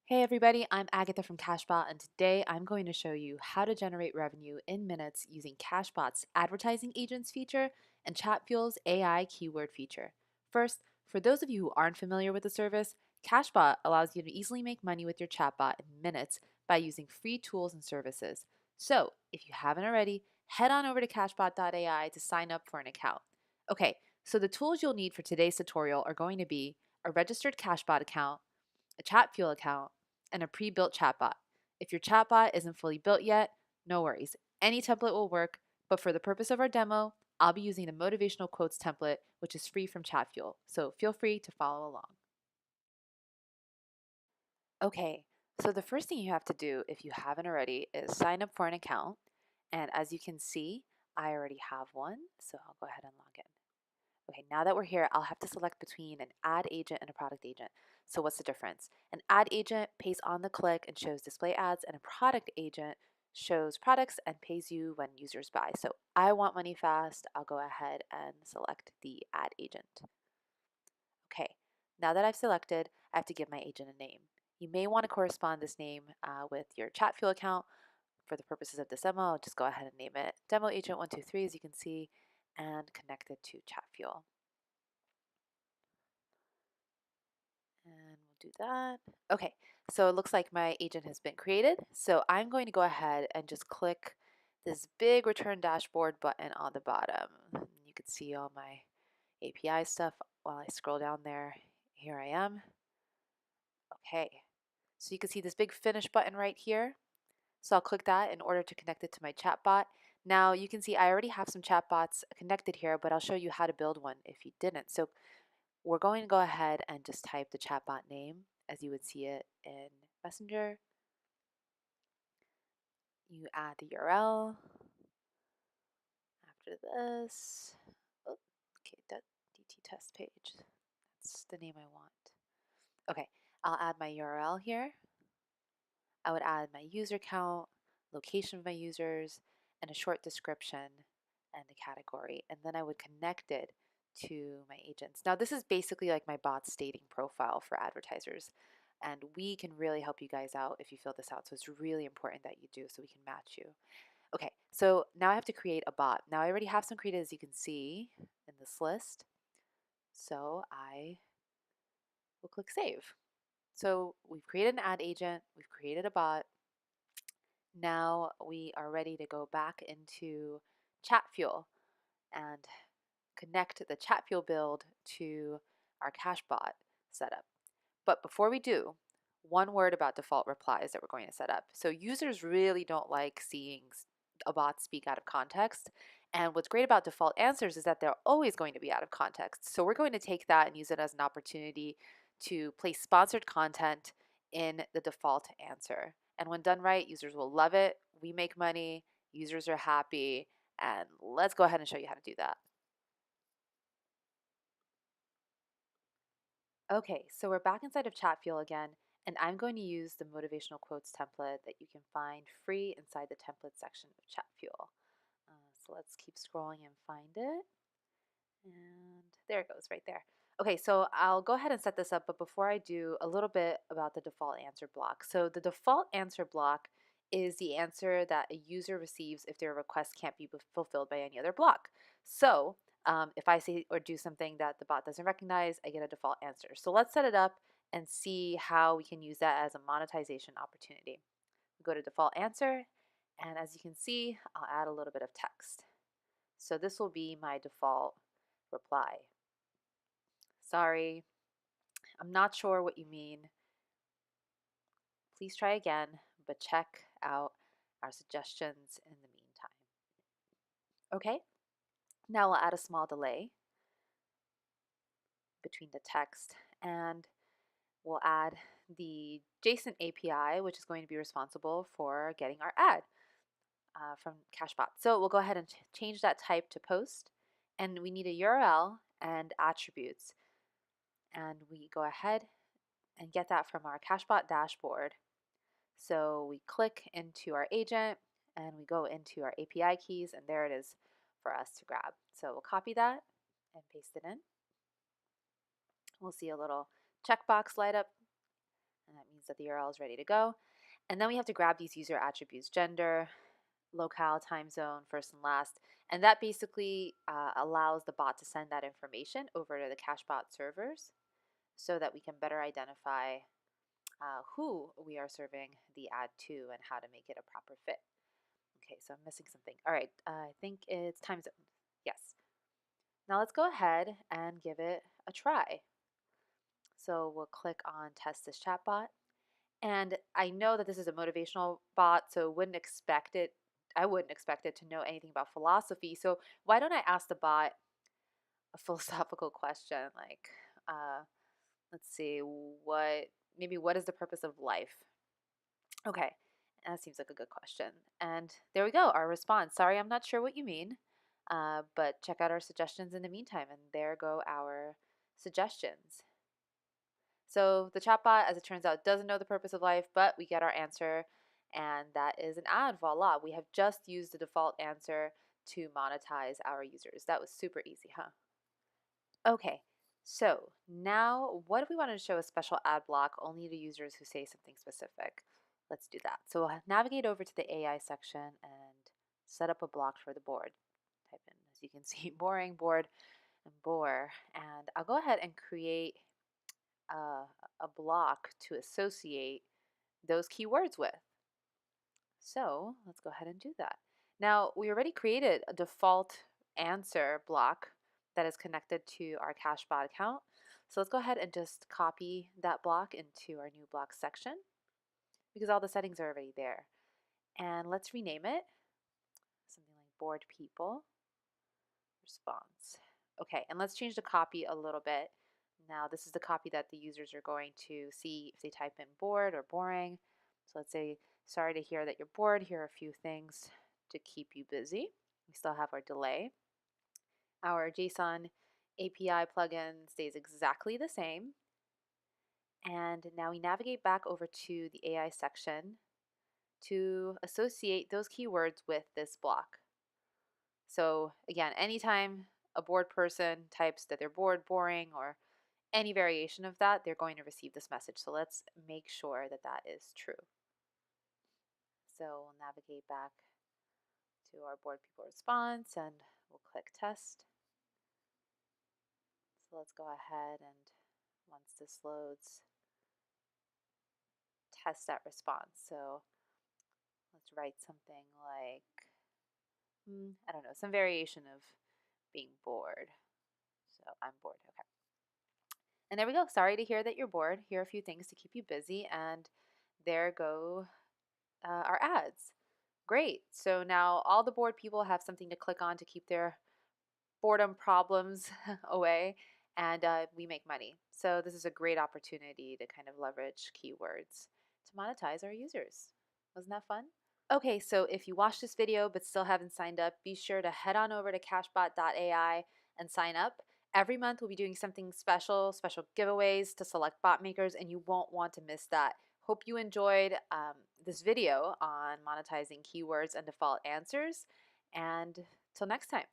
Hey everybody, I'm Agatha from Cashbot, and today I'm going to show you how to generate revenue in minutes using Cashbot's Advertising Agents feature and Chatfuel's AI keyword feature. First, for those of you who aren't familiar with the service, Cashbot allows you to easily make money with your chatbot in minutes by using free tools and services. So, if you haven't already, head on over to Cashbot.ai to sign up for an account. Okay, so the tools you'll need for today's tutorial are going to be a registered Cashbot account, a Chatfuel account, and a pre-built chatbot. If your chatbot isn't fully built yet, no worries. Any template will work, but for the purpose of our demo, I'll be using the motivational quotes template, which is free from Chatfuel, so feel free to follow along. Okay, so the first thing you have to do, if you haven't already, is sign up for an account. And as you can see, I already have one, so I'll go ahead and log in. Okay, now that we're here, I'll have to select between an ad agent and a product agent. So what's the difference? An ad agent pays on the click and shows display ads, and a product agent shows products and pays you when users buy. So I want money fast. I'll go ahead and select the ad agent. Okay, now that I've selected, I have to give my agent a name. You may want to correspond this name with your Chatfuel account. For the purposes of this demo, I'll just go ahead and name it Demo Agent 123, as you can see, and connect it to Chatfuel. And we'll do that. Okay, so it looks like my agent has been created. So I'm going to go ahead and just click this big return dashboard button on the bottom. You can see all my API stuff while I scroll down there. Here I am. Okay, so you can see this big finish button right here. So I'll click that in order to connect it to my chatbot. Now you can see I already have some chatbots connected here, but I'll show you how to build one if you didn't. So we're going to go ahead and just type the chatbot name as you would see it in Messenger. You add the URL. After this, oh, okay, that DT test page. That's the name I want. Okay, I'll add my URL here. I would add my user count, location of my users, and a short description and the category. And then I would connect it to my agents. Now, this is basically like my bot staging profile for advertisers. And we can really help you guys out if you fill this out. So it's really important that you do so we can match you. Okay, so now I have to create a bot. Now I already have some created, as you can see in this list. So I will click save. So we've created an ad agent, we've created a bot. Now we are ready to go back into Chatfuel and connect the Chatfuel build to our Cashbot setup. But before we do, one word about default replies that we're going to set up. So users really don't like seeing a bot speak out of context. And what's great about default answers is that they're always going to be out of context. So we're going to take that and use it as an opportunity to place sponsored content in the default answer. And when done right, users will love it. We make money, users are happy, and let's go ahead and show you how to do that. Okay, so we're back inside of Chatfuel again, and I'm going to use the motivational quotes template that you can find free inside the template section of Chatfuel. So let's keep scrolling and find it. And there it goes right there. Okay, so I'll go ahead and set this up, but before I do, a little bit about the default answer block. So the default answer block is the answer that a user receives if their request can't be fulfilled by any other block. So if I say or do something that the bot doesn't recognize, I get a default answer. So let's set it up and see how we can use that as a monetization opportunity. Go to default answer, and as you can see, I'll add a little bit of text. So this will be my default reply. Sorry, I'm not sure what you mean. Please try again, but check out our suggestions in the meantime. Okay, now we'll add a small delay between the text, and we'll add the JSON API, which is going to be responsible for getting our ad from Cashbot. So we'll go ahead and change that type to post, and we need a URL and attributes. And we go ahead and get that from our Cashbot dashboard. So we click into our agent and we go into our API keys, and there it is for us to grab. So we'll copy that and paste it in. We'll see a little checkbox light up, and that means that the URL is ready to go. And then we have to grab these user attributes: gender, locale, time zone, first and last. And that basically allows the bot to send that information over to the Cashbot servers so that we can better identify who we are serving the ad to and how to make it a proper fit. Okay, so I'm missing something. All right, I think it's time zone. Yes. Now let's go ahead and give it a try. So we'll click on test this chatbot. And I know that this is a motivational bot, so I wouldn't expect it to know anything about philosophy. So why don't I ask the bot a philosophical question like, uh, let's see, what is the purpose of life? Okay, that seems like a good question. And there we go, our response. Sorry, I'm not sure what you mean, but check out our suggestions in the meantime. And there go our suggestions. So the chatbot, as it turns out, doesn't know the purpose of life, but we get our answer, and that is an ad. Voila, we have just used the default answer to monetize our users. That was super easy, huh? Okay, so now what if we wanted to show a special ad block only to users who say something specific? Let's do that. So we'll navigate over to the AI section and set up a block for the board. Type in, as you can see, boring, bored, and bore. And I'll go ahead and create a block to associate those keywords with. So let's go ahead and do that. Now, we already created a default answer block that is connected to our Cashbot account. So let's go ahead and just copy that block into our new block section because all the settings are already there. And let's rename it something like bored people response. Okay, and let's change the copy a little bit. Now, this is the copy that the users are going to see if they type in bored or boring. So let's say, sorry to hear that you're bored. Here are a few things to keep you busy. We still have our delay. Our JSON API plugin stays exactly the same. And now we navigate back over to the AI section to associate those keywords with this block. So again, anytime a bored person types that they're bored, boring, or any variation of that, they're going to receive this message. So let's make sure that that is true. So we'll navigate back to our bored people response and we'll click test. So let's go ahead and once this loads, test that response. So let's write something like, I don't know, some variation of being bored. So I'm bored, okay. And there we go. Sorry to hear that you're bored. Here are a few things to keep you busy. And there go our ads. Great. So now all the bored people have something to click on to keep their boredom problems away, and we make money. So this is a great opportunity to kind of leverage keywords to monetize our users. Wasn't that fun? Okay, so if you watched this video but still haven't signed up, be sure to head on over to Cashbot.ai and sign up. Every month we'll be doing something special, special giveaways to select bot makers, and you won't want to miss that. Hope you enjoyed this video on monetizing keywords and default answers, and till next time.